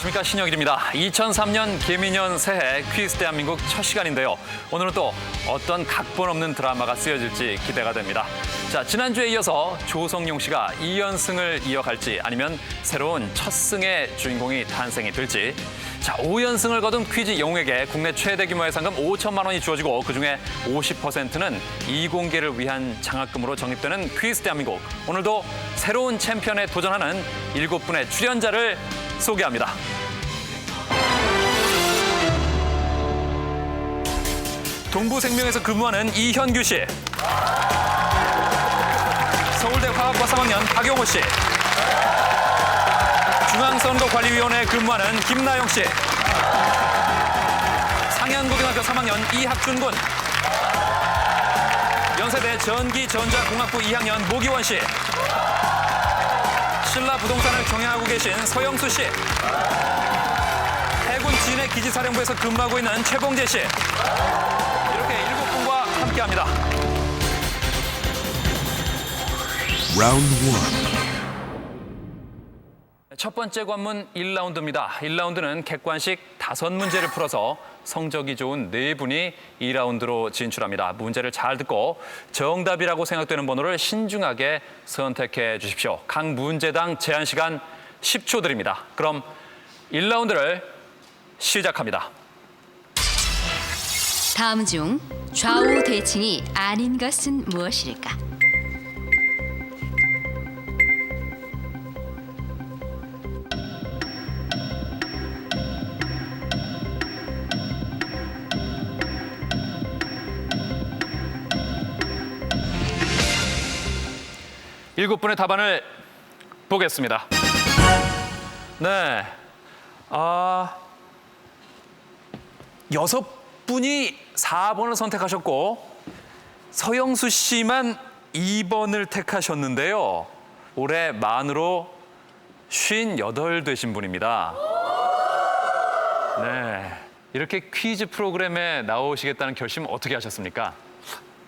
안녕하십니까, 신영일입니다. 2003년 개미년 새해 퀴즈 대한민국 첫 시간인데요. 오늘은 또 어떤 각본 없는 드라마가 쓰여질지 기대가 됩니다. 자, 지난주에 이어서 조성용 씨가 2연승을 이어갈지 아니면 새로운 첫 승의 주인공이 탄생이 될지. 자, 5연승을 거둔 퀴즈 영웅에게 국내 최대 규모의 상금 5천만 원이 주어지고 그중에 50%는 이공계를 위한 장학금으로 적립되는 퀴즈 대한민국. 오늘도 새로운 챔피언에 도전하는 7분의 출연자를 소개합니다. 동부생명에서 근무하는 이현규 씨. 서울대 화학과 3학년 박용호 씨. 중앙선거관리위원회에 근무하는 김나영 씨. 상현고등학교 3학년 이학준 군. 연세대 전기전자공학부 2학년 모기원 씨. 신라 부동산을 경영하고 계신 서영수 씨. 해군 진해 기지사령부에서 근무하고 있는 최봉재 씨. 이렇게 7분과 함께합니다. 라운드 1. 첫 번째 관문 1라운드입니다. 1라운드는 객관식 5문제를 풀어서 성적이 좋은 4분이 2라운드로 진출합니다. 문제를 잘 듣고 정답이라고 생각되는 번호를 신중하게 선택해 주십시오. 각 문제당 제한 시간 10초 드립니다. 그럼 1라운드를 시작합니다. 다음 중 좌우 대칭이 아닌 것은 무엇일까? 7분의 답안을 보겠습니다. 네. 6분이 4번을 선택하셨고 서영수 씨만 2번을 택하셨는데요. 올해 만으로 58 되신 분입니다. 네. 이렇게 퀴즈 프로그램에 나오시겠다는 결심 어떻게 하셨습니까?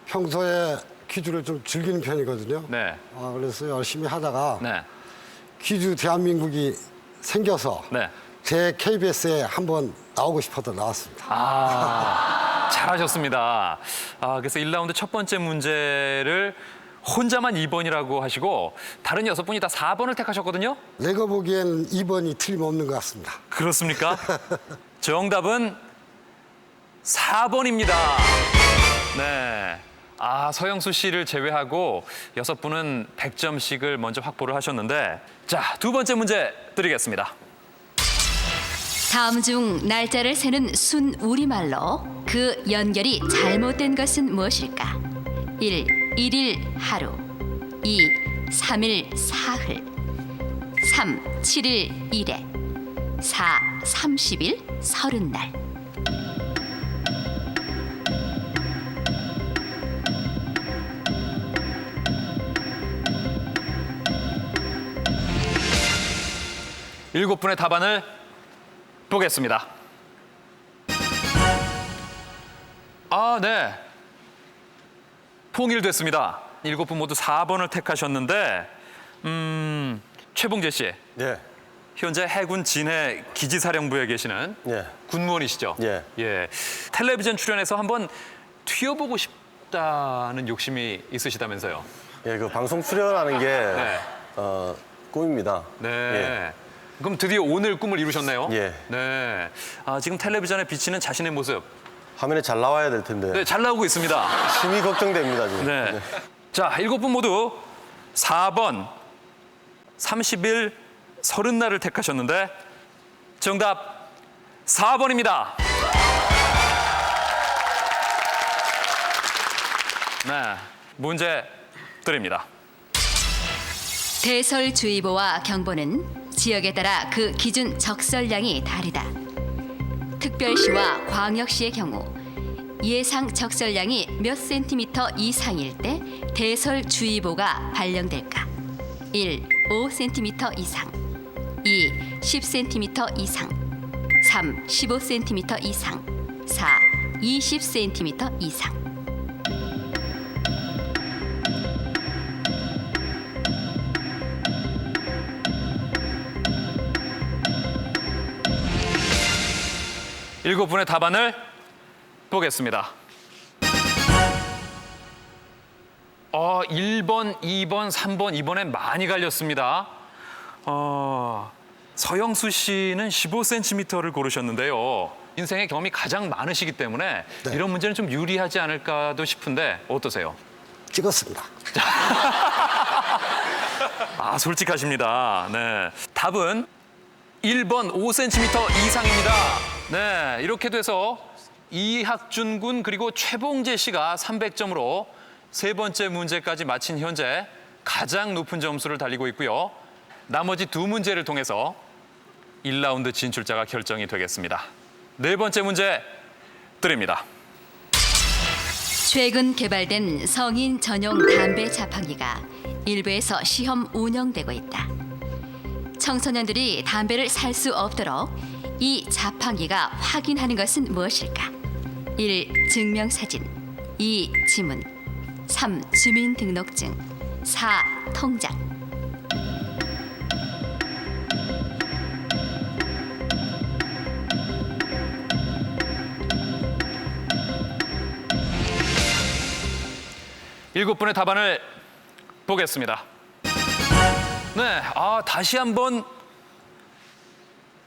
평소에 퀴즈를 좀 즐기는 편이거든요. 네. 그래서 열심히 하다가 네. 퀴즈 대한민국이 생겨서 네. 제 KBS에 한번 나오고 싶어서 나왔습니다. 잘하셨습니다. 그래서 1라운드 첫 번째 문제를 혼자만 2번이라고 하시고 다른 6분이 다 4번을 택하셨거든요. 내가 보기엔 2번이 틀림없는 것 같습니다. 그렇습니까? 정답은 4번입니다. 네. 서영수 씨를 제외하고 6분은 100점씩을 먼저 확보를 하셨는데 자, 두 번째 문제 드리겠습니다. 다음 중 날짜를 세는 순 우리말로 그 연결이 잘못된 것은 무엇일까? 1. 1일 하루 2. 3일 사흘 3. 7일 일회 4. 30일 서른날 7분의 답안을 보겠습니다. 네. 통일됐습니다. 7분 모두 4번을 택하셨는데 최봉재 씨. 예. 현재 해군 진해 기지사령부에 계시는 예. 군무원이시죠? 예. 텔레비전 출연해서 한번 튀어보고 싶다는 욕심이 있으시다면서요? 예, 그 방송 출연하는 게 네. 꿈입니다. 네. 그럼 드디어 오늘 꿈을 이루셨네요? 예. 네. 지금 텔레비전에 비치는 자신의 모습. 화면에 잘 나와야 될 텐데 네, 잘 나오고 있습니다. 심히 걱정됩니다, 지금. 네. 자, 7분 모두 4번 30일 서른날을 택하셨는데 정답 4번입니다. 네, 문제 드립니다. 대설주의보와 경보는 지역에 따라 그 기준 적설량이 다르다. 특별시와 광역시의 경우 예상 적설량이 몇 센티미터 이상일 때 대설주의보가 발령될까? 1. 5cm 이상 2. 10cm 이상 3. 15cm 이상 4. 20cm 이상 7분의 답안을 보겠습니다. 1번, 2번, 3번 이번엔 많이 갈렸습니다. 서영수 씨는 15cm를 고르셨는데요. 인생의 경험이 가장 많으시기 때문에 네. 이런 문제는 좀 유리하지 않을까도 싶은데 어떠세요? 찍었습니다. 솔직하십니다. 네. 답은 1번 5cm 이상입니다. 네, 이렇게 돼서 이학준 군 그리고 최봉재 씨가 300점으로 세 번째 문제까지 마친 현재 가장 높은 점수를 달리고 있고요. 나머지 두 문제를 통해서 1라운드 진출자가 결정이 되겠습니다. 네 번째 문제 드립니다. 최근 개발된 성인 전용 담배 자판기가 일부에서 시험 운영되고 있다. 청소년들이 담배를 살 수 없도록 이 자판기가 확인하는 것은 무엇일까? 1. 증명사진 2. 지문 3. 주민등록증 4. 통장 7분의 답안을 보겠습니다. 네, 다시 한번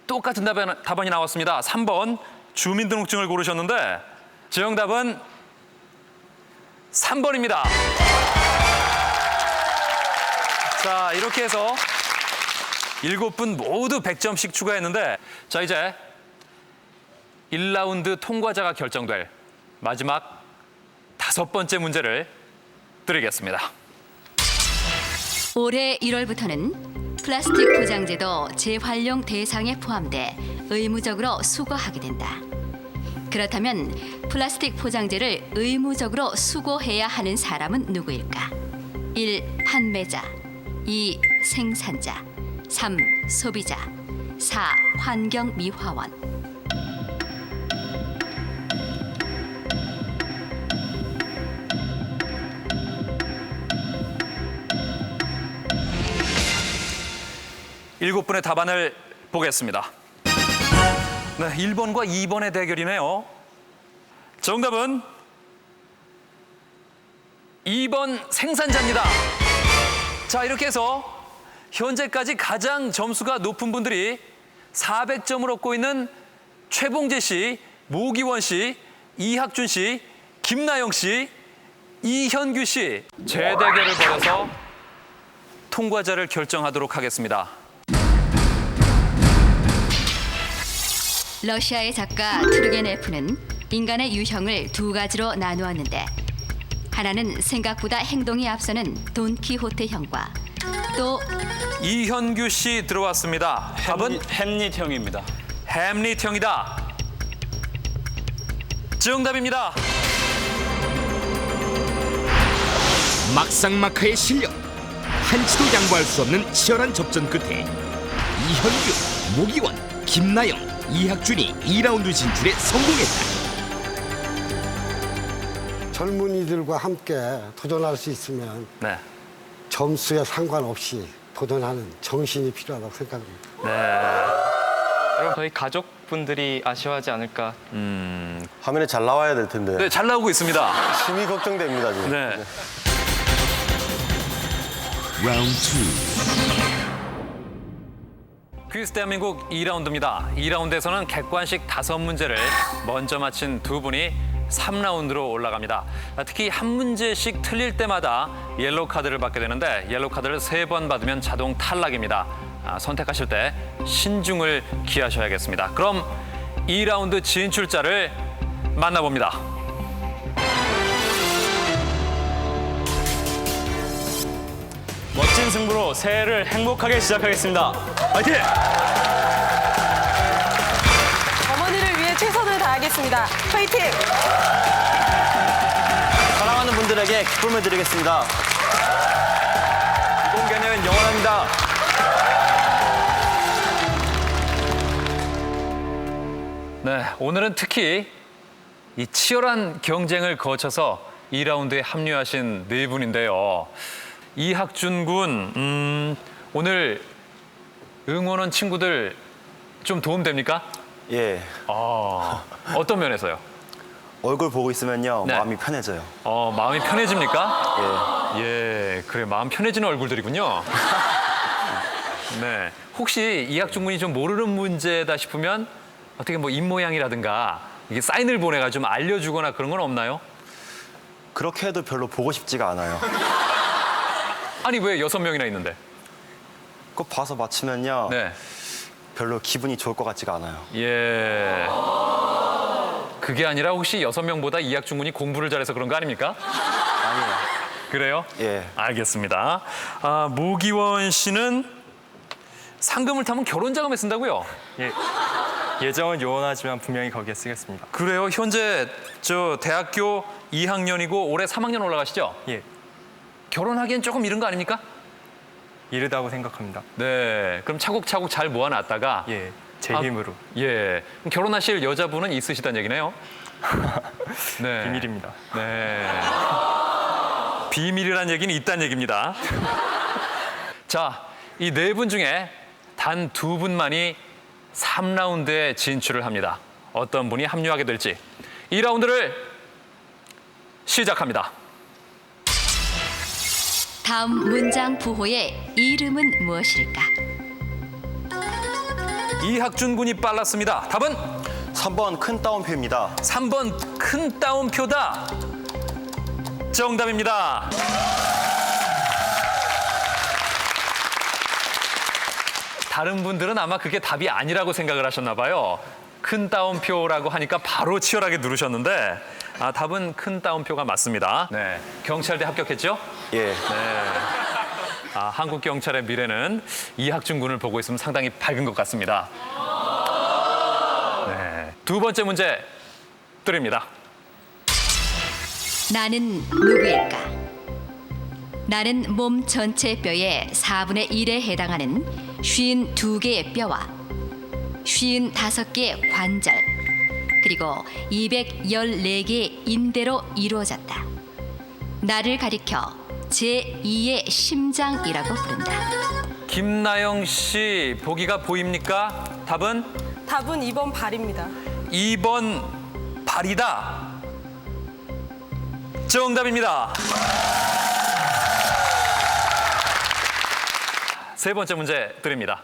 똑같은 답안이 나왔습니다. 3번 주민등록증을 고르셨는데 정답은 3번입니다. 자, 이렇게 해서 7분 모두 100점씩 추가했는데 자, 이제 1라운드 통과자가 결정될 마지막 5번째 문제를 드리겠습니다. 올해 1월부터는 플라스틱 포장재도 재활용 대상에 포함돼 의무적으로 수거하게 된다. 그렇다면 플라스틱 포장재를 의무적으로 수거해야 하는 사람은 누구일까? 1. 판매자 2. 생산자 3. 소비자 4. 환경미화원 7분의 답안을 보겠습니다. 네, 1번과 2번의 대결이네요. 정답은 2번 생산자입니다. 자, 이렇게 해서 현재까지 가장 점수가 높은 분들이 400점을 얻고 있는 최봉재 씨, 모기원 씨, 이학준 씨, 김나영 씨, 이현규 씨 재대결을 벌여서 통과자를 결정하도록 하겠습니다. 러시아의 작가 투르게네프는 인간의 유형을 두 가지로 나누었는데 하나는 생각보다 행동이 앞서는 돈키호테형과 또 이현규 씨 들어왔습니다. 답은 햄릿형입니다. 햄릿형이다. 정답입니다. 막상막하의 실력, 한치도 양보할 수 없는 치열한 접전 끝에 이현규, 모기원, 김나영, 이학준이 2라운드 진출에 성공했다. 젊은이들과 함께 도전할 수 있으면 네. 점수에 상관없이 도전하는 정신이 필요하다고 생각합니다. 여러분 저희 가족분들이 아쉬워하지 않을까. 화면에 잘 나와야 될 텐데. 네, 잘 나오고 있습니다. 심히 걱정됩니다, 지금. 네. Round 2. 퀴즈 대한민국 2라운드입니다. 2라운드에서는 객관식 5문제를 먼저 맞힌 두 분이 3라운드로 올라갑니다. 특히 한 문제씩 틀릴 때마다 옐로우 카드를 받게 되는데 옐로우 카드를 3번 받으면 자동 탈락입니다. 선택하실 때 신중을 기하셔야겠습니다. 그럼 2라운드 진출자를 만나봅니다. 멋진 승부로 새해를 행복하게 시작하겠습니다. 화이팅! 어머니를 위해 최선을 다하겠습니다. 화이팅! 사랑하는 분들에게 기쁨을 드리겠습니다. 공개는 영원합니다. 네, 오늘은 특히 이 치열한 경쟁을 거쳐서 2라운드에 합류하신 네 분인데요. 이학준 군, 오늘 응원원 친구들 좀 도움 됩니까? 예. 어떤 면에서요? 얼굴 보고 있으면요. 네. 마음이 편해져요. 마음이 편해집니까? 예. 예, 그래 마음 편해지는 얼굴들이군요. 네, 혹시 이학중군이 좀 모르는 문제다 싶으면 어떻게 뭐 입 모양이라든가 이게 사인을 보내가 좀 알려주거나 그런 건 없나요? 그렇게 해도 별로 보고 싶지가 않아요. 아니 왜 6명이나 있는데? 꼭 봐서 맞추면요. 네, 별로 기분이 좋을 것 같지가 않아요. 예. 그게 아니라 혹시 6명보다 이학중군이 공부를 잘해서 그런 거 아닙니까? 아니에요. 그래요? 예. 알겠습니다. 모기원 씨는 상금을 타면 결혼 자금에 쓴다고요? 예. 예정은 요원하지만 분명히 거기에 쓰겠습니다. 그래요? 현재 저 대학교 2학년이고 올해 3학년 올라가시죠? 예. 결혼하기엔 조금 이른 거 아닙니까? 이르다고 생각합니다. 네. 그럼 차곡차곡 잘 모아놨다가 예. 제 아, 힘으로. 예. 그럼 결혼하실 여자분은 있으시다는 얘기네요? 네. 비밀입니다. 네. 비밀이란 얘기는 있다는 얘기입니다. 자, 이 4분 중에 단 2분만이 3라운드에 진출을 합니다. 어떤 분이 합류하게 될지 2라운드를 시작합니다. 다음 문장 부호의 이름은 무엇일까? 이학준 군이 빨랐습니다. 답은 3번 큰 따옴표입니다. 3번 큰 따옴표다. 정답입니다. 다른 분들은 아마 그게 답이 아니라고 생각을 하셨나 봐요. 큰 따옴표라고 하니까 바로 치열하게 누르셨는데 답은 큰 따옴표가 맞습니다. 네, 경찰대 합격했죠? 예. 네. 한국 경찰의 미래는 이학준 군을 보고 있으면 상당히 밝은 것 같습니다. 네, 2번째 문제 드립니다. 나는 누구일까? 나는 몸 전체 뼈의 4분의 1에 해당하는 52개의 뼈와 55개의 관절 그리고 214개의 인대로 이루어졌다. 나를 가리켜 제2의 심장이라고 부른다. 김나영 씨 보기가 보입니까? 답은 답은 2번 발입니다. 2번 발이다. 정답입니다. 3번째 문제 드립니다.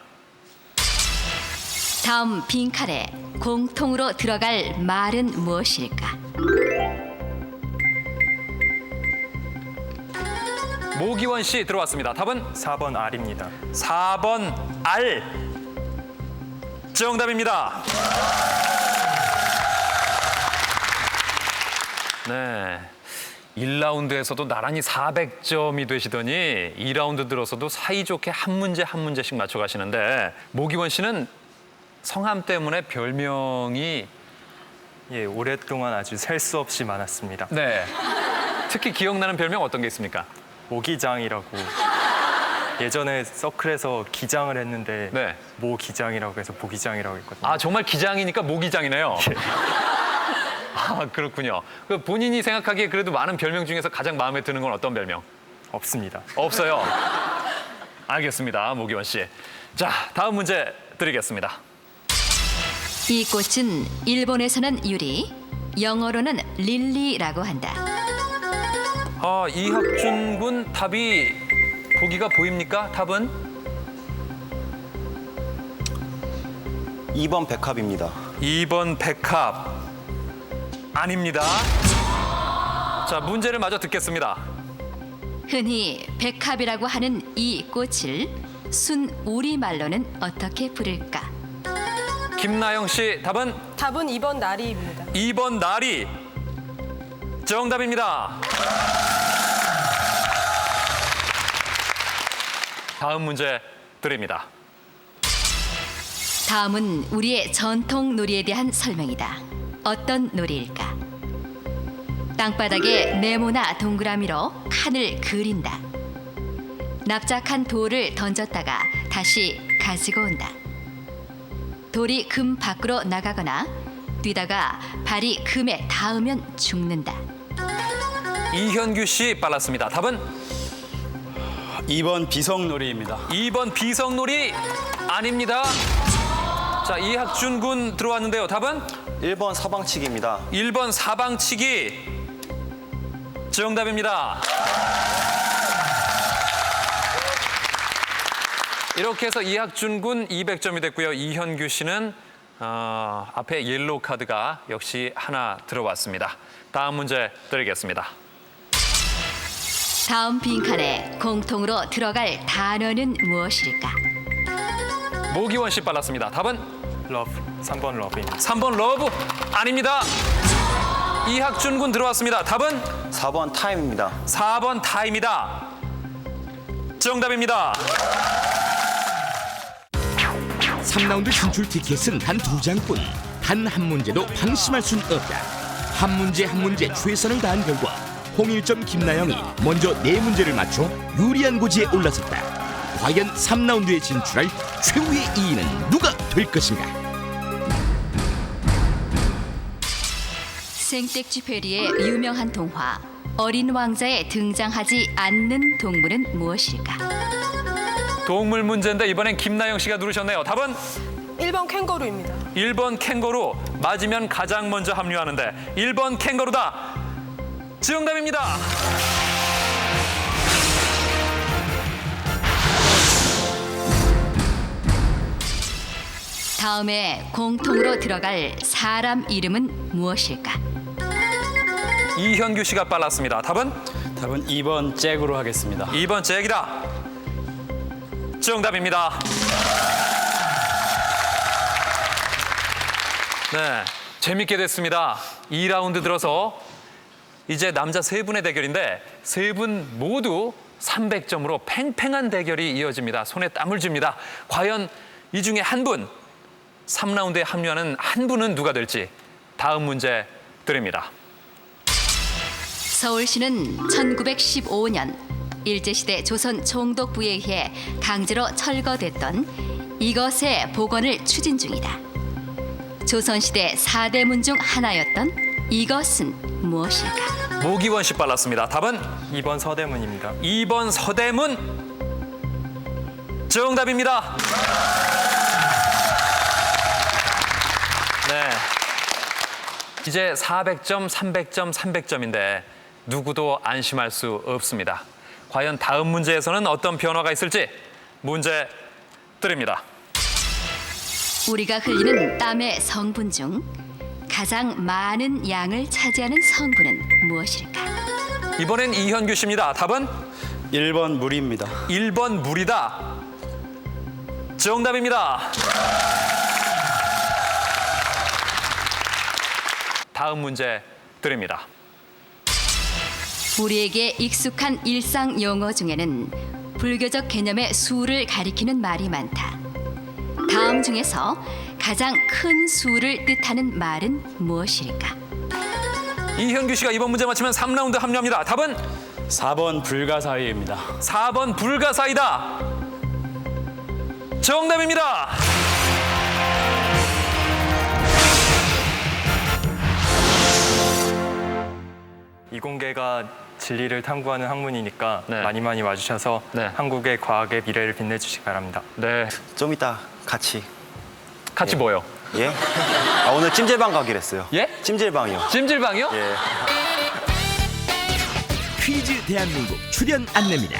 다음 빈칸에 공통으로 들어갈 말은 무엇일까? 모기원 씨 들어왔습니다. 답은 4번 R입니다. 4번 R. 정답입니다. 네. 1라운드에서도 나란히 400점이 되시더니 2라운드 들어서도 사이좋게 한 문제 한 문제씩 맞춰가시는데 모기원 씨는 성함 때문에 별명이 예, 오랫동안 아주 셀 수 없이 많았습니다. 네. 특히 기억나는 별명 어떤 게 있습니까? 모기장이라고 예전에 서클에서 기장을 했는데 네. 모기장이라고 해서 모기장이라고 했거든요. 정말 기장이니까 모기장이네요. 그렇군요. 그 본인이 생각하기에 그래도 많은 별명 중에서 가장 마음에 드는 건 어떤 별명? 없습니다. 없어요. 알겠습니다, 모기원 씨. 자, 다음 문제 드리겠습니다. 이 꽃은 일본에서는 유리, 영어로는 릴리라고 한다. 이학준 군 답이 보기가 보입니까? 답은 2번 백합입니다. 2번 백합. 아닙니다. 자, 문제를 마저 듣겠습니다. 흔히 백합이라고 하는 이 꽃을 순 우리말로는 어떻게 부를까? 김나영 씨 답은 답은 2번 나리입니다. 2번 나리. 정답입니다. 다음 문제 드립니다. 다음은 우리의 전통 놀이에 대한 설명이다. 어떤 놀이일까? 땅바닥에 네모나 동그라미로 칸을 그린다. 납작한 돌을 던졌다가 다시 가지고 온다. 돌이 금 밖으로 나가거나 뛰다가 발이 금에 닿으면 죽는다. 이현규 씨 빨랐습니다. 답은 2번 비석놀이입니다. 2번 비석놀이. 아닙니다. 자, 이학준 군 들어왔는데요. 답은 1번 사방치기입니다. 1번 사방치기. 정답입니다. 이렇게 해서 이학준 군 200점이 됐고요. 이현규 씨는 앞에 옐로우 카드가 역시 하나 들어왔습니다. 다음 문제 드리겠습니다. 다음 빈칸에 공통으로 들어갈 단어는 무엇일까? 모기원 씨 빨랐습니다. 답은 러브. 3번 러브입니다. 3번 러브 아닙니다. 이학준 군 들어왔습니다. 답은 4번 타임입니다. 4번 타임이다. 정답입니다. 3라운드 진출 티켓은 단 2장뿐. 단 한 문제도 방심할 순 없다. 한 문제 한 문제 최선을 다한 결과 홍일점 김나영이 먼저 4문제를 맞춰 유리한 고지에 올라섰다. 과연 3라운드에 진출할 최후의 2위는 누가 될 것인가? 생텍쥐페리의 유명한 동화 어린 왕자에 등장하지 않는 동물은 무엇일까? 동물 문제인데 이번엔 김나영 씨가 누르셨네요. 답은 1번 캥거루입니다. 1번 캥거루. 맞으면 가장 먼저 합류하는데 1번 캥거루다. 정답입니다. 다음에 공통으로 들어갈 사람 이름은 무엇일까? 이현규 씨가 빨랐습니다. 답은 답은 2번 잭으로 하겠습니다. 2번 잭이다. 정답입니다. 네, 재밌게 됐습니다. 2라운드 들어서 이제 남자 3분의 대결인데 3분 모두 300점으로 팽팽한 대결이 이어집니다. 손에 땀을 줍니다. 과연 이 중에 한 분, 3라운드에 합류하는 한 분은 누가 될지 다음 문제 드립니다. 서울시는 1915년 일제시대 조선 총독부에 의해 강제로 철거됐던 이것의 복원을 추진 중이다. 조선시대 4대문 중 하나였던 이것은 무엇일까? 모기원 씨 빨랐습니다. 답은 2번 서대문입니다. 2번 서대문. 정답입니다. 네. 이제 400점, 300점, 300점인데 누구도 안심할 수 없습니다. 과연 다음 문제에서는 어떤 변화가 있을지 문제 드립니다. 우리가 흘리는 땀의 성분 중 가장 많은 양을 차지하는 성분은 무엇일까? 이번엔 이현규 씨입니다. 답은 1번 물입니다. 1번 물이다. 정답입니다. 다음 문제 드립니다. 우리에게 익숙한 일상 용어 중에는 불교적 개념의 수를 가리키는 말이 많다. 다음 중에서 가장 큰 수를 뜻하는 말은 무엇일까? 이현규 씨가 이번 문제 맞히면 3라운드 합류합니다. 답은 4번 불가사의입니다. 4번 불가사의다. 정답입니다. 이공계가 진리를 탐구하는 학문이니까 네. 많이 와주셔서 네. 한국의 과학의 미래를 빛내주시기 바랍니다. 네, 좀 이따 같이. 같이 뭐요? 예? 오늘 찜질방 가기로 했어요. 예? 찜질방이요. 찜질방이요? 예. 퀴즈 대한민국 출연 안내입니다.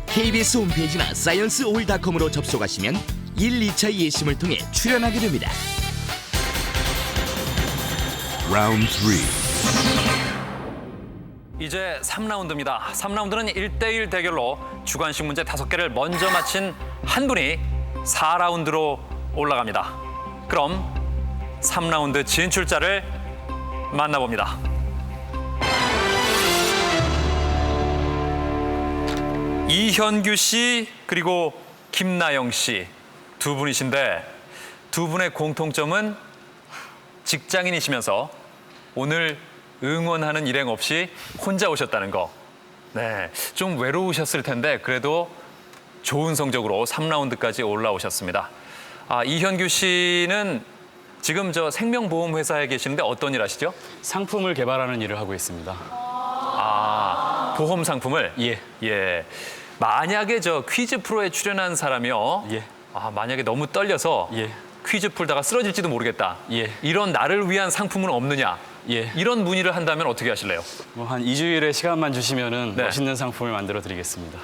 KBS 홈페이지나 scienceall.com으로 접속하시면 1, 2차 예심을 통해 출연하게 됩니다. 라운드 3. 이제 3라운드입니다. 3라운드는 1대1 대결로 주관식 문제 5개를 먼저 맞힌 한 분이 4라운드로 올라갑니다. 그럼 3라운드 진출자를 만나봅니다. 이현규 씨 그리고 김나영 씨 두 분이신데 두 분의 공통점은 직장인이시면서 오늘 응원하는 일행 없이 혼자 오셨다는 거. 네, 좀 외로우셨을 텐데 그래도 좋은 성적으로 3라운드까지 올라오셨습니다. 이현규 씨는 지금 저 생명보험회사에 계시는데 어떤 일 하시죠? 상품을 개발하는 일을 하고 있습니다. 보험 상품을? 예. 예. 만약에 저 퀴즈 프로에 출연한 사람이요. 예. 만약에 너무 떨려서 예. 퀴즈 풀다가 쓰러질지도 모르겠다. 예. 이런 나를 위한 상품은 없느냐? 예. 이런 문의를 한다면 어떻게 하실래요? 뭐 한 2주일의 시간만 주시면은 네. 멋있는 상품을 만들어 드리겠습니다.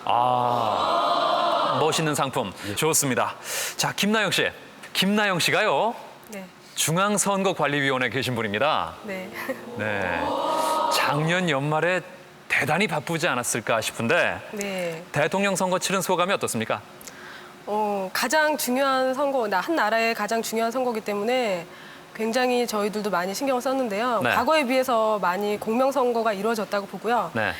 멋있는 상품. 좋습니다. 자, 김나영 씨. 김나영 씨가요. 네. 중앙선거관리위원회에 계신 분입니다. 네. 네. 작년 연말에 대단히 바쁘지 않았을까 싶은데 네. 대통령 선거 치른 소감이 어떻습니까? 가장 중요한 선거, 한 나라의 가장 중요한 선거기 때문에 굉장히 저희들도 많이 신경을 썼는데요. 네. 과거에 비해서 많이 공명선거가 이루어졌다고 보고요. 네.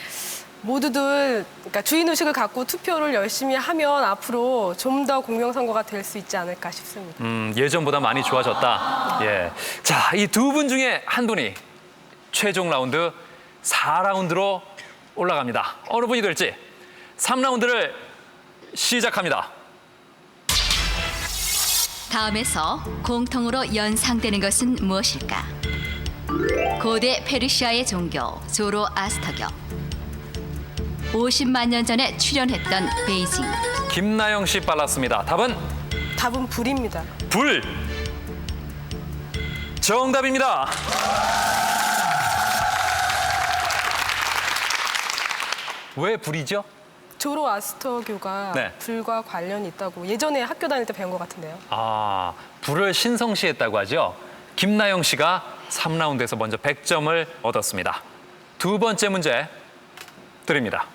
모두들 그러니까 주인의식을 갖고 투표를 열심히 하면 앞으로 좀 더 공명선거가 될 수 있지 않을까 싶습니다. 예전보다 많이 좋아졌다. 예. 자, 이 두 분 중에 한 분이 최종 라운드 4라운드로 올라갑니다. 어느 분이 될지 3라운드를 시작합니다. 다음에서 공통으로 연상되는 것은 무엇일까? 고대 페르시아의 종교 조로아스터교. 50만 년 전에 출현했던 베이징. 김나영 씨 빨랐습니다. 답은 답은 불입니다. 불. 정답입니다. 왜 불이죠? 조로아스터교가 네. 불과 관련이 있다고 예전에 학교 다닐 때 배운 것 같은데요. 불을 신성시했다고 하죠. 김나영 씨가 3라운드에서 먼저 100점을 얻었습니다. 두 번째 문제 드립니다.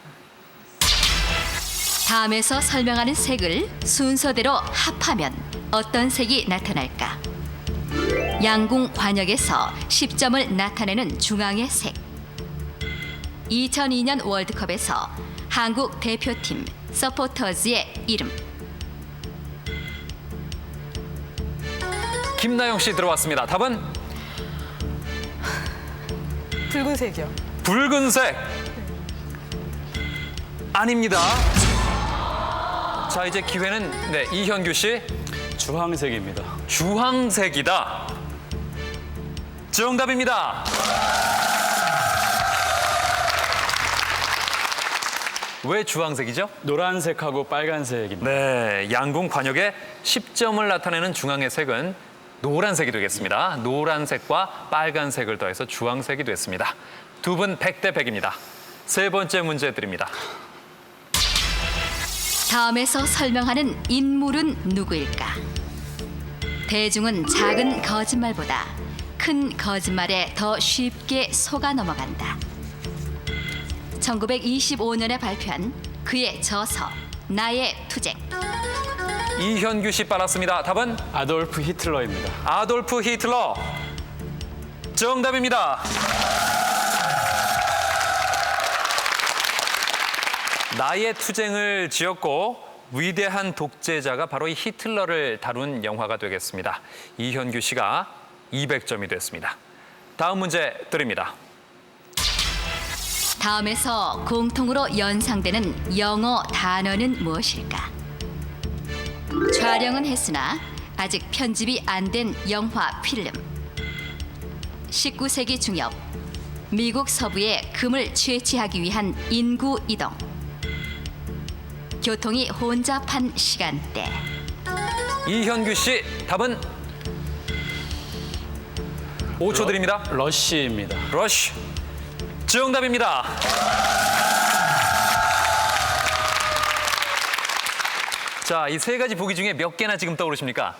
다음에서 설명하는 색을 순서대로 합하면 어떤 색이 나타날까? 양궁 관역에서 10점을 나타내는 중앙의 색. 2002년 월드컵에서 한국 대표팀 서포터즈의 이름. 김나영 씨 들어왔습니다. 답은 붉은색이요. 붉은색. 아닙니다. 자, 이제 기회는 이현규 씨. 주황색입니다. 주황색이다. 정답입니다. 왜 주황색이죠? 노란색하고 빨간색입니다. 네, 양궁 관역에 10점을 나타내는 중앙의 색은 노란색이 되겠습니다. 노란색과 빨간색을 더해서 주황색이 됐습니다. 두 분 100대 100입니다. 세 번째 문제 드립니다. 다음에서 설명하는 인물은 누구일까? 대중은 작은 거짓말보다 큰 거짓말에 더 쉽게 속아 넘어간다. 1925년에 발표한 그의 저서 나의 투쟁. 이현규 씨 빨았습니다. 답은 아돌프 히틀러입니다. 아돌프 히틀러. 정답입니다. 나의 투쟁을 지었고 위대한 독재자가 바로 이 히틀러를 다룬 영화가 되겠습니다. 이현규 씨가 200점이 됐습니다. 다음 문제 드립니다. 다음에서 공통으로 연상되는 영어 단어는 무엇일까? 촬영은 했으나 아직 편집이 안 된 영화 필름. 19세기 중엽 미국 서부의 금을 채취하기 위한 인구 이동. 교통이 혼잡한 시간대. 이현규 씨 답은 5초 드립니다. 러쉬입니다. 러쉬. 정답입니다. 자, 이 세 가지 보기 중에 몇 개나 지금 떠오르십니까?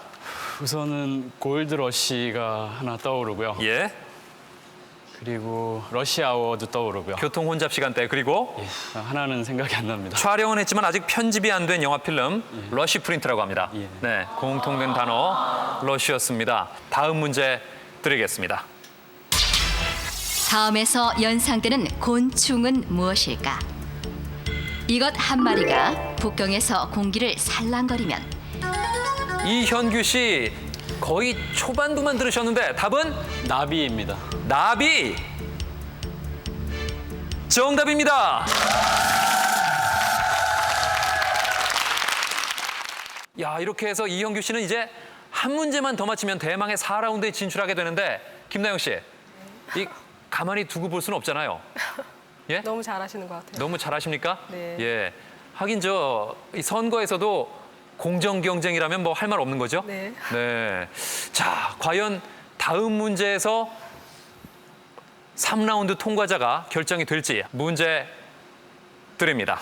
우선은 골드 러쉬가 하나 떠오르고요. 예. 그리고 러시 아워도 떠오르고요. 교통 혼잡 시간대 그리고 하나는 생각이 안 납니다. 촬영은 했지만 아직 편집이 안 된 영화 필름 러쉬 프린트라고 합니다. 예. 네, 공통된 단어 러쉬였습니다. 다음 문제 드리겠습니다. 다음에서 연상되는 곤충은 무엇일까? 이것 한 마리가 북경에서 공기를 살랑거리면 이현규 씨 거의 초반부만 들으셨는데 답은 나비입니다. 나비. 정답입니다. 야, 이렇게 해서 이현규 씨는 이제 한 문제만 더 맞히면 대망의 4라운드에 진출하게 되는데 김나영 씨, 이 가만히 두고 볼 수는 없잖아요. 예? 너무 잘하시는 것 같아요. 너무 잘하십니까? 네. 예. 하긴 이 선거에서도 공정 경쟁이라면 뭐 할 말 없는 거죠? 네. 네. 자, 과연 다음 문제에서 3라운드 통과자가 결정이 될지 문제 드립니다.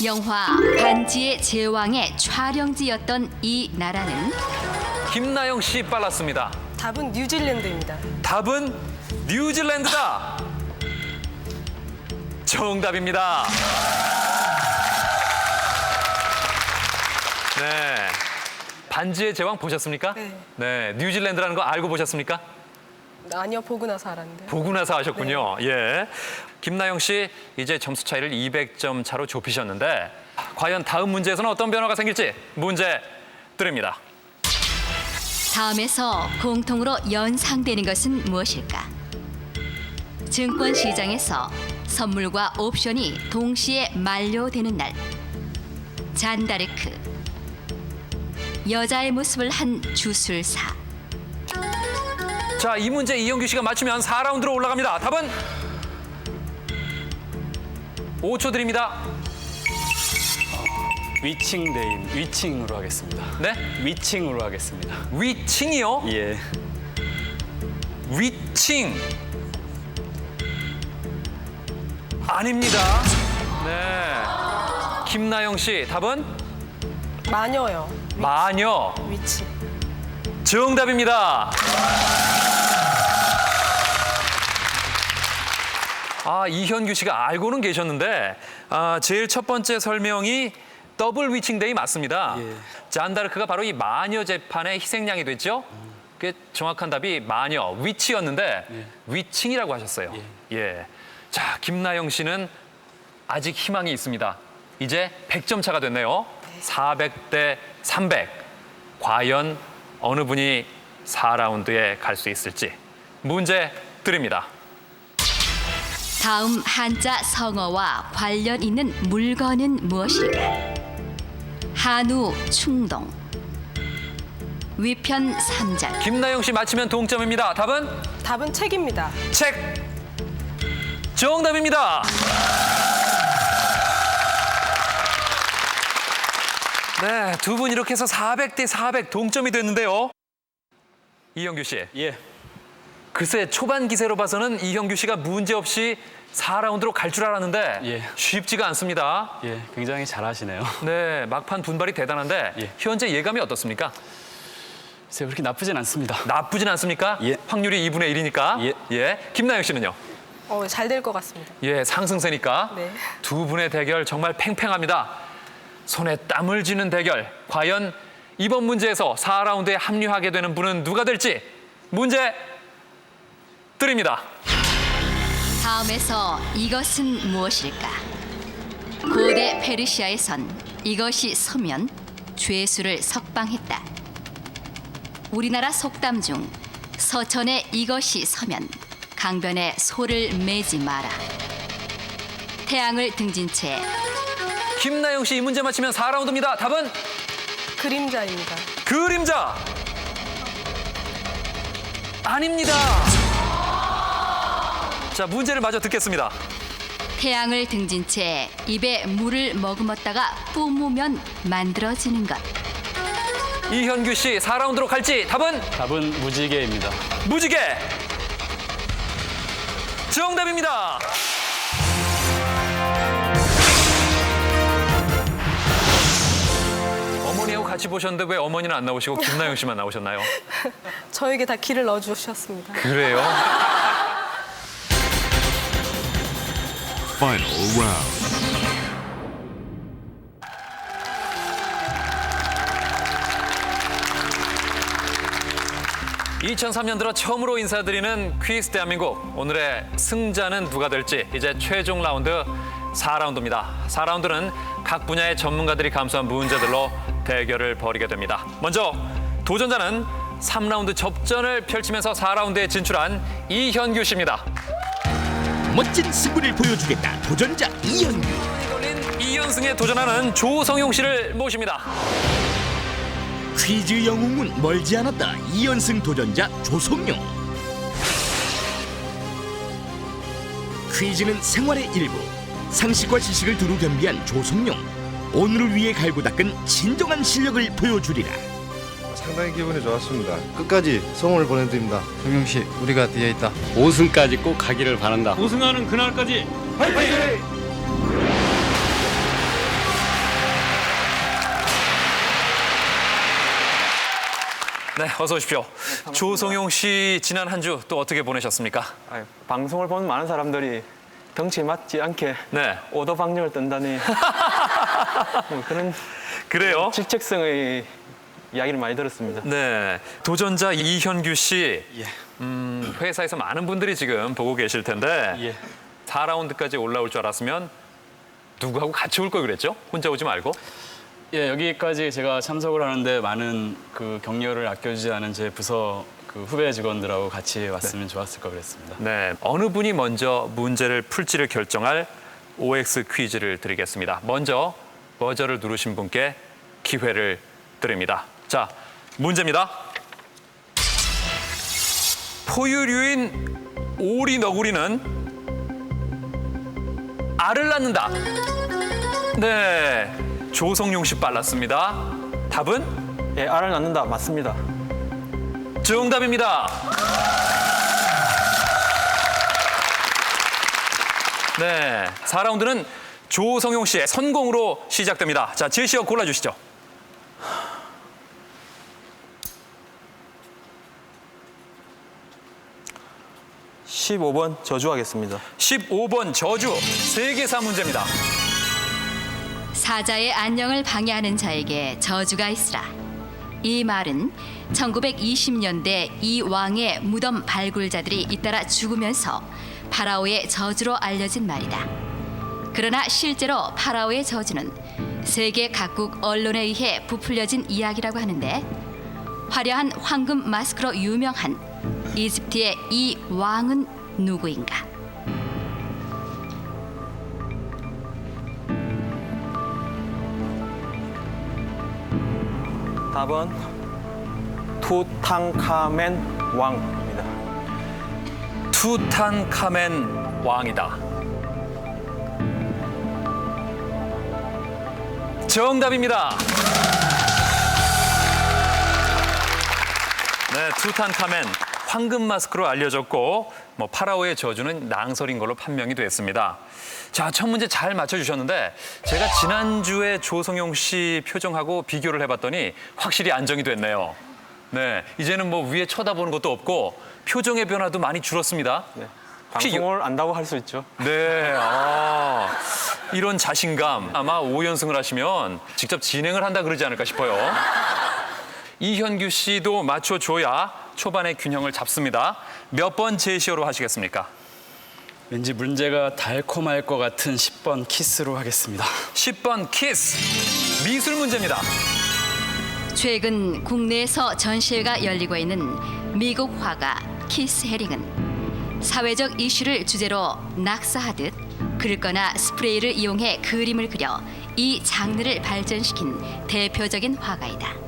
영화 반지의 제왕의 촬영지였던 이 나라는 김나영 씨 빨랐습니다. 답은 뉴질랜드입니다. 답은 뉴질랜드다. 정답입니다. 네. 반지의 제왕 보셨습니까? 네. 네. 뉴질랜드라는 거 알고 보셨습니까? 아니요, 보고 나서 알았는데. 보고 나서 하셨군요. 예. 김나영 씨 이제 점수 차이를 200점 차로 좁히셨는데 과연 다음 문제에서는 어떤 변화가 생길지 문제 드립니다. 다음에서 공통으로 연상되는 것은 무엇일까? 증권 시장에서 선물과 옵션이 동시에 만료되는 날. 잔다르크. 여자의 모습을 한 주술사. 자, 이 문제 이영규 씨가 맞추면 4라운드로 올라갑니다. 답은 5초 드립니다. 위칭으로 하겠습니다. 네? 위칭으로 하겠습니다. 위칭이요? 예. 위칭. 아닙니다. 네. 김나영 씨 답은 마녀요. 마녀. 위치. 정답입니다. 이현규 씨가 알고는 계셨는데 제일 첫 번째 설명이 더블 위칭데이 맞습니다. 예. 잔다르크가 바로 이 마녀 재판의 희생양이 됐죠. 그 정확한 답이 마녀, 위치였는데 위칭이라고 하셨어요. 예. 자, 김나영 씨는 아직 희망이 있습니다. 이제 100점 차가 됐네요. 400대 300. 과연 어느 분이 4라운드에 갈 수 있을지 문제 드립니다. 다음 한자 성어와 관련 있는 물건은 무엇일까? 한우 충동. 위편 삼장. 김나영 씨 맞히면 동점입니다. 답은 답은 책입니다. 책. 정답입니다. 네, 두 분 이렇게 해서 400대 400 동점이 됐는데요. 이형규 씨. 예. 글쎄 초반 기세로 봐서는 이형규 씨가 문제 없이 4라운드로 갈 줄 알았는데 예. 쉽지가 않습니다. 예, 굉장히 잘하시네요. 네, 막판 분발이 대단한데 예. 현재 예감이 어떻습니까? 글쎄요, 그렇게 나쁘진 않습니다. 나쁘진 않습니까? 예. 확률이 2분의 1이니까. 예. 김나영 씨는요? 잘 될 것 같습니다. 예, 상승세니까. 네. 두 분의 대결 정말 팽팽합니다. 손에 땀을 쥐는 대결. 과연 이번 문제에서 4라운드에 합류하게 되는 분은 누가 될지 문제 드립니다. 다음에서 이것은 무엇일까? 고대 페르시아에선 이것이 서면 죄수를 석방했다. 우리나라 속담 중 서천에 이것이 서면 강변에 소를 매지 마라. 태양을 등진 채 김나영 씨 이 문제 맞히면 4라운드입니다. 답은 그림자입니다. 그림자. 아닙니다. 자, 문제를 마저 듣겠습니다. 태양을 등진 채 입에 물을 머금었다가 뿜으면 만들어지는 것. 이현규 씨 4라운드로 갈지 답은 답은 무지개입니다. 무지개. 정답입니다. 어머니하고 같이 보셨는데 왜 어머니는 안 나오시고 김나영 씨만 나오셨나요? 저에게 다 길을 넣어주셨습니다. 그래요? Final round. (2003년) 들어 처음으로 인사드리는 퀴즈 대한민국. 오늘의 승자는 누가 될지 이제 최종 라운드 4라운드입니다. 4라운드는 각 분야의 전문가들이 감수한 문제들로 대결을 벌이게 됩니다. 먼저 도전자는 3라운드 접전을 펼치면서 4라운드에 진출한 이현규 씨입니다. 멋진 승부를 보여주겠다. 도전자 이현규. 걸린 2연승에 도전하는 조성용 씨를 모십니다. 퀴즈 영웅은 멀지 않았다. 2연승 도전자 조성용. 퀴즈는 생활의 일부. 상식과 지식을 두루 겸비한 조성용. 오늘을 위해 갈고 닦은 진정한 실력을 보여주리라. 상당히 기분이 좋았습니다. 끝까지 소원을 보내드립니다. 성용 씨, 우리가 뒤에 있다. 5승까지 꼭 가기를 바란다. 우승하는 그날까지 네, 어서 오십시오. 조성용 씨 지난 한 주 또 어떻게 보내셨습니까? 방송을 보는 많은 사람들이 덩치에 맞지 않게 네, 오도방정을 뜬다니 그런 그래요. 질책성의 이야기를 많이 들었습니다. 네, 도전자 이현규 씨. 회사에서 많은 분들이 지금 보고 계실 텐데 4라운드까지 올라올 줄 알았으면 누구하고 같이 올 걸 그랬죠? 혼자 오지 말고. 예, 여기까지 제가 참석을 하는데 많은 그 격려를 아껴주지 않은 제 부서 그 후배 직원들하고 같이 왔으면 좋았을 거 그랬습니다. 네, 어느 분이 먼저 문제를 풀지를 결정할 OX 퀴즈를 드리겠습니다. 먼저 버저를 누르신 분께 기회를 드립니다. 자, 문제입니다. 포유류인 오리 너구리는 알을 낳는다. 네, 조성용 씨 빨랐습니다. 답은 예, 알을 낳는다. 맞습니다. 정답입니다. 네, 4라운드는 조성용 씨의 선공으로 시작됩니다. 자, 제시어 골라주시죠. 15번 저주하겠습니다. 15번 저주, 세계사 문제입니다. 사자의 안녕을 방해하는 자에게 저주가 있으라. 이 말은 1920년대 이 왕의 무덤 발굴자들이 잇따라 죽으면서 파라오의 저주로 알려진 말이다. 그러나 실제로 파라오의 저주는 세계 각국 언론에 의해 부풀려진 이야기라고 하는데, 화려한 황금 마스크로 유명한 이집트의 이 왕은 누구인가? 답은 투탕카멘 왕입니다. 투탄카멘 왕이다. 정답입니다. 네, 투탄카멘 황금 마스크로 알려졌고 파라오의 저주는 낭설인 걸로 판명이 됐습니다. 자, 첫 문제 잘 맞춰주셨는데 제가 지난주에 조성용 씨 표정하고 비교를 해봤더니 확실히 안정이 됐네요. 네, 이제는 위에 쳐다보는 것도 없고 표정의 변화도 많이 줄었습니다. 네. 혹시 방송을 안다고 할 수 있죠. 네, 이런 자신감 아마 5연승을 하시면 직접 진행을 한다 그러지 않을까 싶어요. 이현규 씨도 맞춰줘야 초반의 균형을 잡습니다. 몇 번 제시어로 하시겠습니까? 왠지 문제가 달콤할 것 같은 10번 키스로 하겠습니다. 10번 키스, 미술 문제입니다. 최근 국내에서 전시회가 열리고 있는 미국 화가 키스 헤링은 사회적 이슈를 주제로 낙서하듯 긁거나 스프레이를 이용해 그림을 그려 이 장르를 발전시킨 대표적인 화가이다.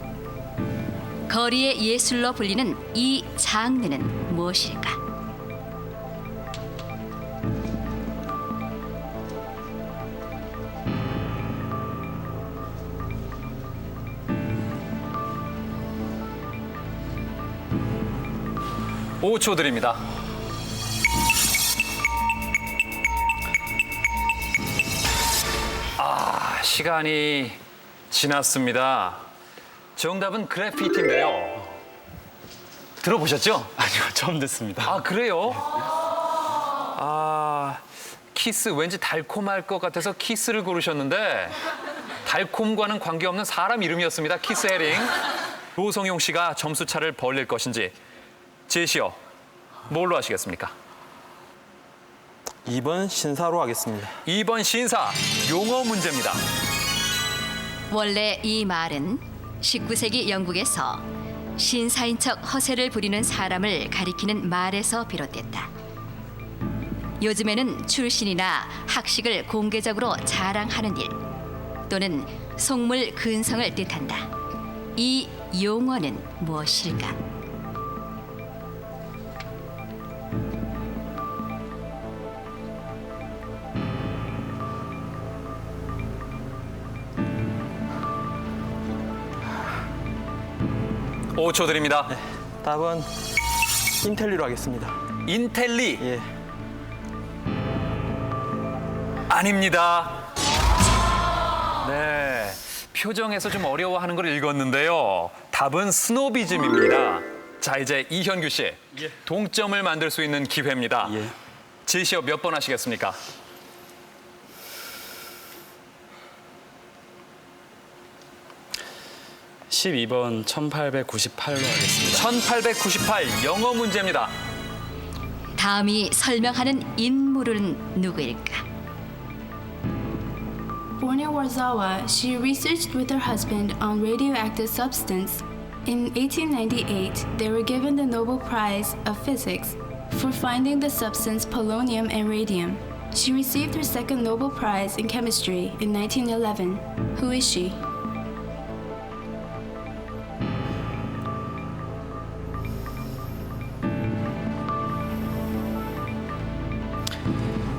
거리의 예술로 불리는 이 장르는 무엇일까? 오 초 드립니다. 시간이 지났습니다. 정답은 그래피티인데요. 들어보셨죠? 아니요, 처음 듣습니다. 아, 그래요? 키스 왠지 달콤할 것 같아서 키스를 고르셨는데 달콤과는 관계없는 사람 이름이었습니다. 키스 헤링. 조성용 씨가 점수차를 벌릴 것인지 제시어 뭘로 하시겠습니까? 2번 신사로 하겠습니다. 2번 신사, 용어 문제입니다. 원래 이 말은 19세기 영국에서 신사인 척 허세를 부리는 사람을 가리키는 말에서 비롯됐다. 요즘에는 출신이나 학식을 공개적으로 자랑하는 일 또는 속물 근성을 뜻한다. 이 용어는 무엇일까? 5초 드립니다. 답은 인텔리로 하겠습니다. 인텔리 예. 아닙니다. 네, 표정에서 좀 어려워하는 걸 읽었는데요. 답은 스노비즘입니다. 자, 이제 이현규 씨, 동점을 만들 수 있는 기회입니다. 예. 제시어 몇 번 하시겠습니까? 12번 1898로 하겠습니다. 1898 영어 문제입니다. 다음이 설명하는 인물은 누구일까? Born in Warsaw, she researched with her husband on radioactive substance. In 1898, they were given the Nobel Prize of Physics for finding the substance polonium and radium. She received her second Nobel Prize in chemistry in 1911. Who is she?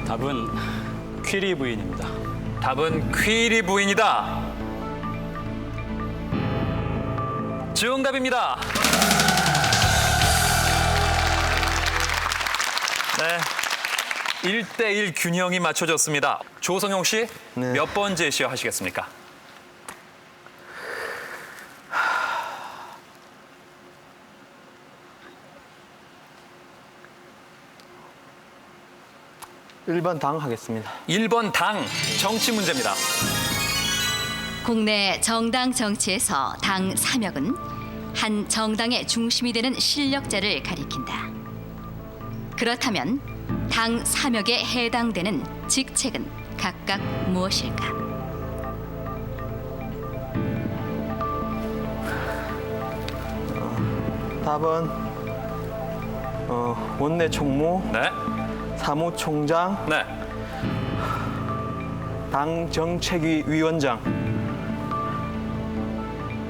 답은 퀴리 부인입니다. 답은 퀴리 부인이다. 정답입니다. 네, 1대1 균형이 맞춰졌습니다. 조성용 씨, 네. 몇 번 제시어 하시겠습니까? 일번 당 하겠습니다. 1번 당, 정치 문제입니다. 국내 정당 정치에서 당 삼역은 한 정당의 중심이 되는 실력자를 가리킨다. 그렇다면 당 삼역에 해당되는 직책은 각각 무엇일까? 답은 원내 총무, 네, 사무총장, 네. 당 정책위 위원장,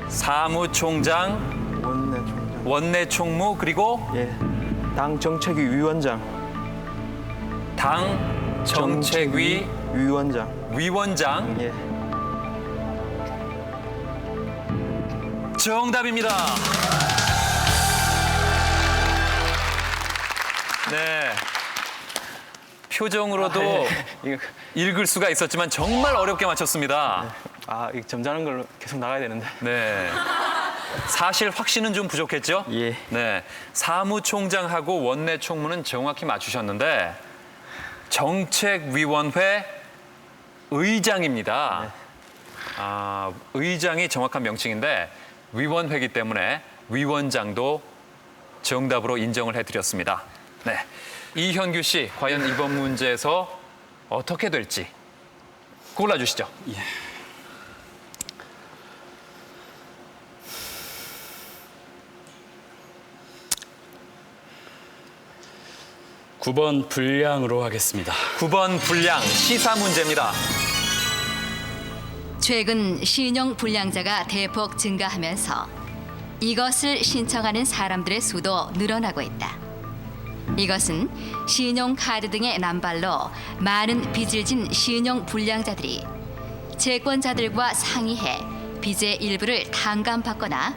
사무총장, 원내 총장, 원내 총무, 그리고 예, 당 정책위 위원장, 당 정책위 위원장, 위원장. 예, 정답입니다. 네. 표정으로도 이거 읽을 수가 있었지만 정말 어렵게 맞췄습니다. 이 점잖은 걸로 계속 나가야 되는데. 네. 사실 확신은 좀 부족했죠? 예. 네. 사무총장하고 원내 총무는 정확히 맞추셨는데 정책위원회 의장입니다. 의장이 정확한 명칭인데 위원회이기 때문에 위원장도 정답으로 인정을 해드렸습니다. 네. 이현규 씨, 과연 이번 문제에서 어떻게 될지 골라주시죠. 예. 9번 불량으로 하겠습니다. 9번 불량, 시사 문제입니다. 최근 신용 불량자가 대폭 증가하면서 이것을 신청하는 사람들의 수도 늘어나고 있다. 이것은 신용카드 등의 남발로 많은 빚을 진 신용 불량자들이 채권자들과 상의해 빚의 일부를 탕감받거나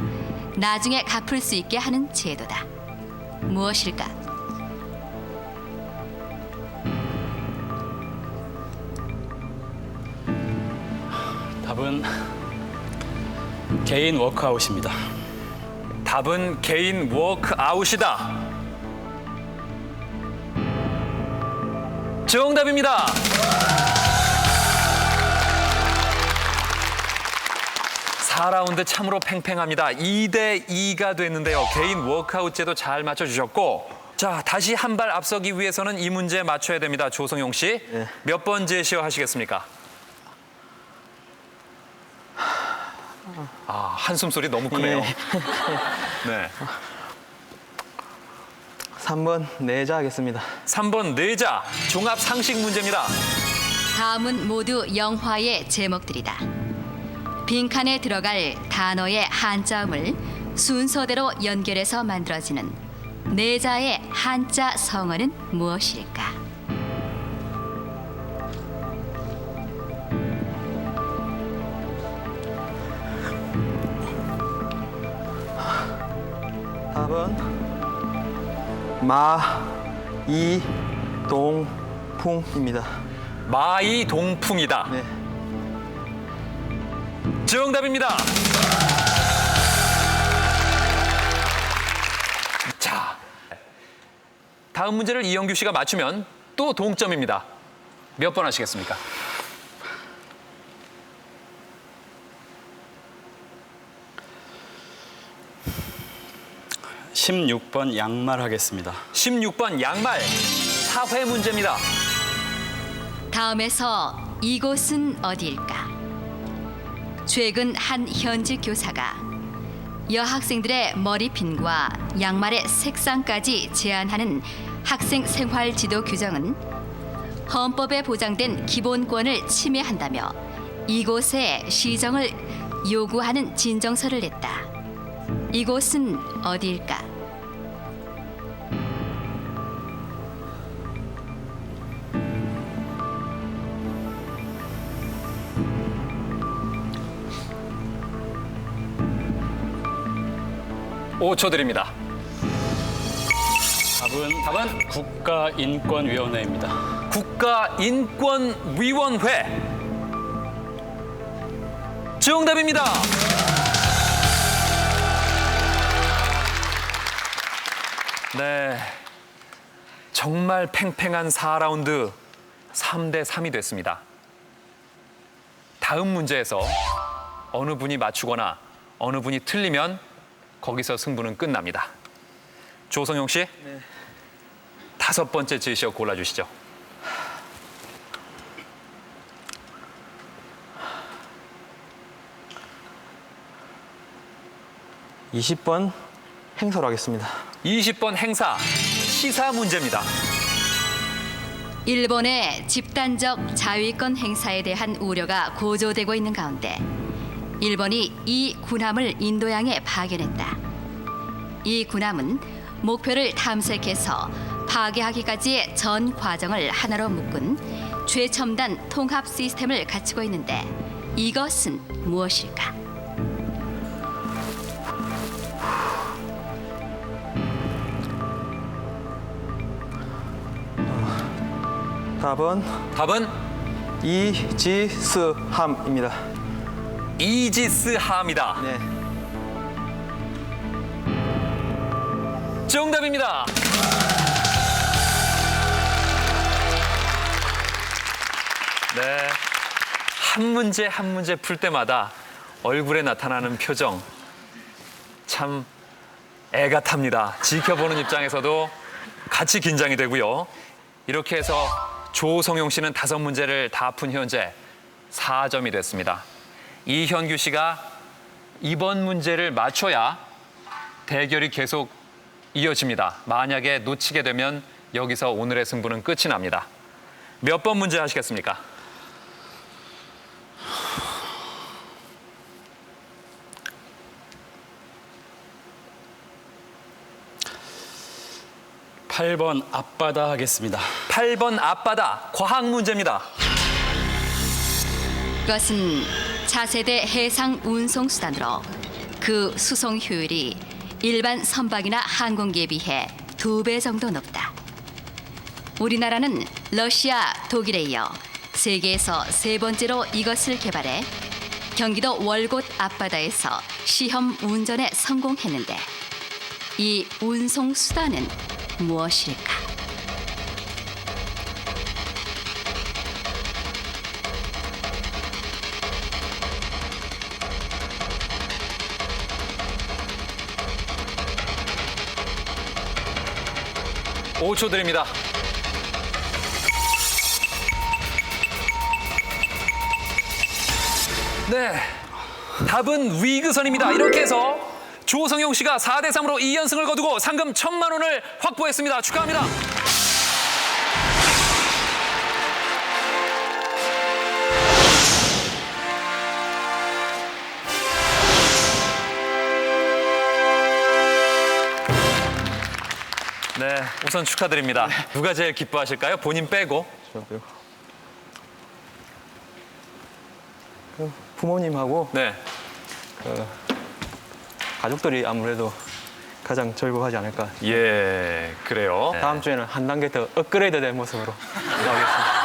나중에 갚을 수 있게 하는 제도다. 무엇일까? 답은 개인 워크아웃입니다. 답은 개인 워크아웃이다. 정답입니다. (4라운드) 참으로 팽팽합니다. 2대2가 됐는데요. 개인 워크아웃 제도 잘 맞춰주셨고, 자, 다시 한 발 앞서기 위해서는 이 문제 맞춰야 됩니다. 조성용 씨, 네. 몇 번 제시어 하시겠습니까? 한숨 소리 너무 크네요. 예. 네. 3번 내자 하겠습니다. 3번 내자, 종합 상식 문제입니다. 다음은 모두 영화의 제목들이다. 빈칸에 들어갈 단어의 한자음을 순서대로 연결해서 만들어지는 내자의 한자 성어는 무엇일까? 답은 마이동풍입니다. 마이동풍이다. 네. 정답입니다. 자, 다음 문제를 이영규 씨가 맞추면 또 동점입니다. 몇 번 하시겠습니까? 16번 양말 하겠습니다. 16번 양말 사회 문제입니다. 다음에서 이곳은 어디일까? 최근 한 현직 교사가 여학생들의 머리핀과 양말의 색상까지 제한하는 학생 생활 지도 규정은 헌법에 보장된 기본권을 침해한다며 이곳에 시정을 요구하는 진정서를 냈다. 이곳은 어디일까? 오 초 드립니다. 답은 국가인권위원회입니다. 국가인권위원회. 정답입니다. 네, 정말 팽팽한 4라운드 3대 3이 됐습니다. 다음 문제에서 어느 분이 맞추거나 어느 분이 틀리면 거기서 승부는 끝납니다. 조성용 씨, 네. 5번째 제시어 골라주시죠. (20번) 행사로 하겠습니다. 20번 행사, 시사 문제입니다. 일본의 집단적 자위권 행사에 대한 우려가 고조되고 있는 가운데 일본이 이 군함을 인도양에 파견했다. 이 군함은 목표를 탐색해서 파괴하기까지의 전 과정을 하나로 묶은 최첨단 통합 시스템을 갖추고 있는데 이것은 무엇일까? 답은 이지스함입니다. 이지스함이다. 네. 정답입니다. 네, 한 문제 한 문제 풀 때마다 얼굴에 나타나는 표정 참 애가 탑니다. 지켜보는 입장에서도 같이 긴장이 되고요. 이렇게 해서 조성용 씨는 5문제를 다 푼 현재 4점이 됐습니다. 이현규 씨가 이번 문제를 맞춰야 대결이 계속 이어집니다. 만약에 놓치게 되면 여기서 오늘의 승부는 끝이 납니다. 몇 번 문제 하시겠습니까? 팔 번 앞바다 하겠습니다. 8번 앞바다 과학 문제입니다. 이것은 차세대 해상 운송 수단으로 그 수송 효율이 일반 선박이나 항공기에 비해 2배 정도 높다. 우리나라는 러시아, 독일에 이어 세계에서 3번째로 이것을 개발해 경기도 월곶 앞바다에서 시험 운전에 성공했는데 이 운송 수단은 무엇일까? 오 초 드립니다. 네, 답은 위그선입니다. 이렇게 해서 조성용 씨가 4대 3으로 2연승을 거두고 상금 1,000만 원을 확보했습니다. 축하합니다. 네, 우선 축하드립니다. 누가 제일 기뻐하실까요? 본인 빼고. 부모님하고 네. 가족들이 아무래도 가장 즐거워하지 않을까. 예, 그래요. 다음 주에는 한 단계 더 업그레이드된 모습으로 나오겠습니다.